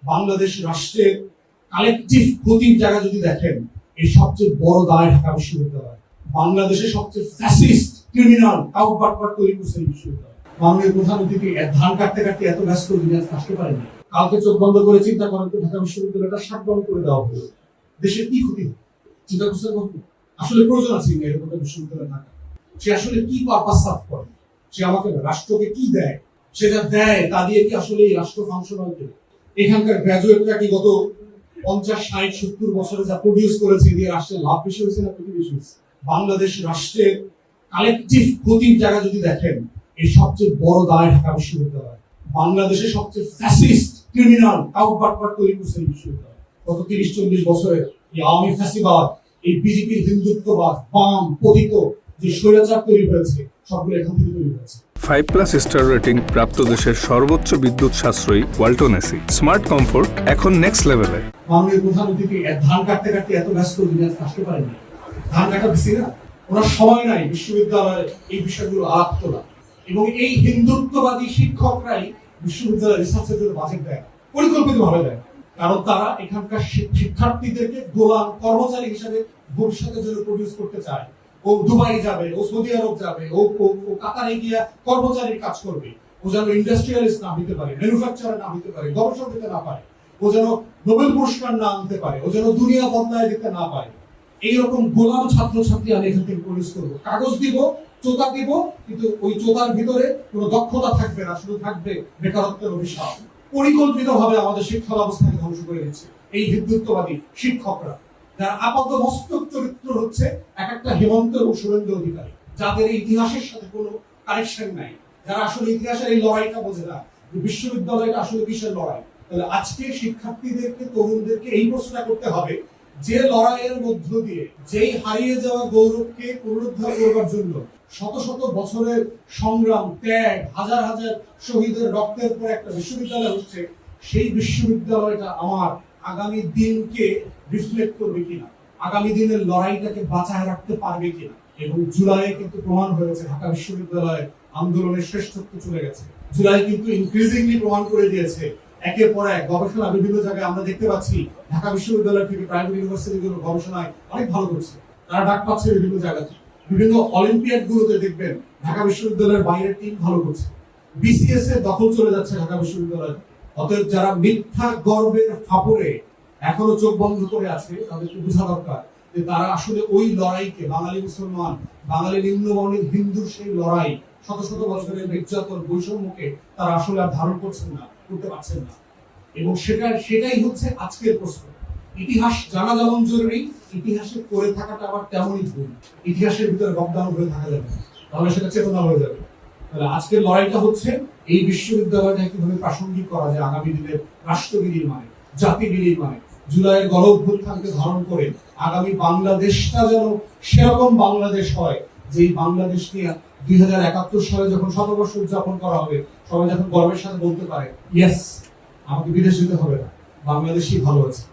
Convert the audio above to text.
বাংলাদেশ রাষ্ট্রের কালেকটিভ ক্ষতির জায়গা যদি দেখেন, এই সবচেয়ে বড় দায় ঢাকা বিশ্ববিদ্যালয়। বাংলাদেশের সবচেয়ে ফ্যাসিস্ট ক্রিমিনাল আউটবাটপাট তৈরি করছে এই বিশ্ববিদ্যালয়। মাননীয় প্রধান অতিথি ধান কাটতে কাটতে এত ব্যস্ত দিনে আসতে পারেনি। কালকে চোখ বন্ধ করে চিন্তা করেন তো, ঢাকা বিশ্ববিদ্যালয়টা শাটডাউন করে দেওয়া হলো, দেশের কি ক্ষতি হবে? চিন্তা করছেন কখনো? আসলে প্রয়োজন আছে এরকম একটা বিশ্ববিদ্যালয় থাকা? সে আসলে কি পারপাস সার্ভ করে? সে আমাকে রাষ্ট্রকে কি দেয়? সে যা দেয় তা দিয়ে কি আসলে এই রাষ্ট্র ফাংশনাল করে? এখানকার গ্রাজুয়েটরা কি গত 50, 60, 70 বছরে যা প্রডিউস করেছে দিয়ে রাষ্ট্রের লাভ বেশি হয়েছে না ক্ষতি বেশি হয়েছে? বাংলাদেশ রাষ্ট্রের কালেকটিভ ক্ষতির জায়গা যদি দেখেন, এই সবচেয়ে বড় দায় ঢাকা বিশ্ববিদ্যালয়। বাংলাদেশের সবচেয়ে ফ্যাসিস্ট ক্রিমিনাল আউটবাটপাট তৈরি করছে এই বিশ্ববিদ্যালয়। গত 30-40 বছরে এই আওয়ামী ফ্যাসিবাদ, এই বিজেপির হিন্দুত্ববাদ, বাম পতিত যে স্বৈরাচার তৈরি হয়েছে, সবগুলো এখান থেকে তৈরি হয়েছে। 5+ স্টার রেটিং প্রাপ্ত দেশের সর্বোচ্চ বিদ্যুৎ সাশ্রয়ী ওয়ালটন এসি। স্মার্ট কমফোর্ট এখন নেক্সট লেভেলে। মাননীয় প্রধান অতিথি ধান কাটতে কাটতে এত ব্যস্ত দিনে আসতে পারেনি। ধান কাটা বেশি না, ওনার সময় নাই বিশ্ববিদ্যালয়ের এই বিষয়গুলো আলাপ তোলা। এবং এই হিন্দুত্ববাদী শিক্ষকরাই বিশ্ববিদ্যালয়ের রিসার্চের জন্য বাজেট দেয়, পরিকল্পিতভাবে দেয়। কারণ তারা এখানকার শিক্ষার্থীদেরকে গোলাম কর্মচারী হিসেবে ভবিষ্যতের জন্য প্রডিউস করতে চায়। ও দুবাই যাবে, ও সৌদি আরব যাবে, ও কাতারে গিয়ে কর্মচারীর কাজ করবে। ও যেন ইন্ডাস্ট্রিয়ালিস্ট না হতে পারে, ম্যানুফ্যাকচারার না হতে পারে, গবেষক হতে না পারে, ও যেন নোবেল পুরস্কার না আনতে পারে, ও যেন দুনিয়া বদলায় দিতে না পারে। এইরকম গোলাম ছাত্রছাত্রী আমি এখান থেকে প্রডিউস করবো। কাগজ দিব, চোতা দিব, কিন্তু ওই চোতার ভিতরে কোনো দক্ষতা থাকবে না, শুধু থাকবে বেকারত্বের অভিশাপ। পরিকল্পিতভাবে আমাদের শিক্ষা ব্যবস্থাকে ধ্বংস করে দিচ্ছে এই হিন্দুত্ববাদী শিক্ষকরা, যারা আপাত মস্তক চরিত্র হচ্ছে এক একটা হেমন্ত এবং শুভেন্দু অধিকারী, যাদের এই ইতিহাসের সাথে কোনো কানেকশন নাই, যারা আসলে ইতিহাসের এই লড়াইটা বোঝে না, বিশ্ববিদ্যালয়টা আসলে কিসের লড়াই। তাহলে আজকে শিক্ষার্থীদেরকে, তরুণদেরকে এই প্রশ্নটা করতে হবে, যে লড়াইয়ের মধ্য দিয়ে যেই হারিয়ে যাওয়া গৌরবকে পুনরুদ্ধার করবার জন্য শত শত বছরের সংগ্রাম, ত্যাগ, হাজার হাজার শহীদের রক্তের পর একটা বিশ্ববিদ্যালয় হচ্ছে, সেই বিশ্ববিদ্যালয়টা আমার আগামী দিনকে রিফ্লেক্ট করবে কিনা, আগামী দিনের লড়াইটাকে বাঁচায় রাখতে পারবে কিনা। এবং জুলাইয়ে কিন্তু প্রমাণ হয়েছে ঢাকা বিশ্ববিদ্যালয়ের আন্দোলনের শ্রেষ্ঠত্ব চলে গেছে। জুলাই কিন্তু ইনক্রিজিংলি প্রমাণ করে দিয়েছে, একের পর এক গবেষণা বিভিন্ন জায়গায় আমরা দেখতে পাচ্ছি ঢাকা বিশ্ববিদ্যালয় থেকে প্রাইভেট ইউনিভার্সিটিগুলো গবেষণায় অনেক ভালো করছে, তারা ডাক পাচ্ছে বিভিন্ন জায়গাতে। বিভিন্ন অলিম্পিয়াড গুলোতে দেখবেন ঢাকা বিশ্ববিদ্যালয়ের বাইরের টিম ভালো করছে। বিসিএস এর দখল চলে যাচ্ছে ঢাকা বিশ্ববিদ্যালয়। অতএব যারা মিথ্যা গর্বের ফাপড়ে এখনো চোখ বন্ধ করে আছে, তাদেরকে বোঝা দরকার যে তারা আসলে ওই লড়াইকে, বাঙালি মুসলমান, বাঙালি নিম্নবর্ণের হিন্দুর সেই লড়াই, শত শত বছরের নির্যাতন, বৈষম্যকে তারা আসলে আর ধারণ করছেন না, করতে পারছেন না। এবং সেটাই হচ্ছে আজকের প্রশ্ন। ইতিহাস জানা যেমন জরুরি, ইতিহাসে পড়ে থাকাটা আবার তেমনই ভুল। ইতিহাসের ভিতরে লকডাউন হয়ে থাকা যাবে, তাহলে সেটা চেতনা হয়ে যাবে। তাহলে আজকের লড়াইটা হচ্ছে এই বিশ্ববিদ্যালয়টা কিভাবে প্রাসঙ্গিক করা যায় আগামী দিনের রাষ্ট্রবিধির মানে, জাতিবিধির মানে, জুলাইয়ের গণ অভ্যুত্থানকে ধারণ করে আগামী বাংলাদেশটা যেন সেরকম বাংলাদেশ হয়, যেই বাংলাদেশ নিয়ে 2071 সালে যখন শতবর্ষ উদযাপন করা হবে, সবাই যখন গর্বের সাথে বলতে পারে, ইয়েস, আমাকে বিদেশ যেতে হবে না, বাংলাদেশই ভালো আছে।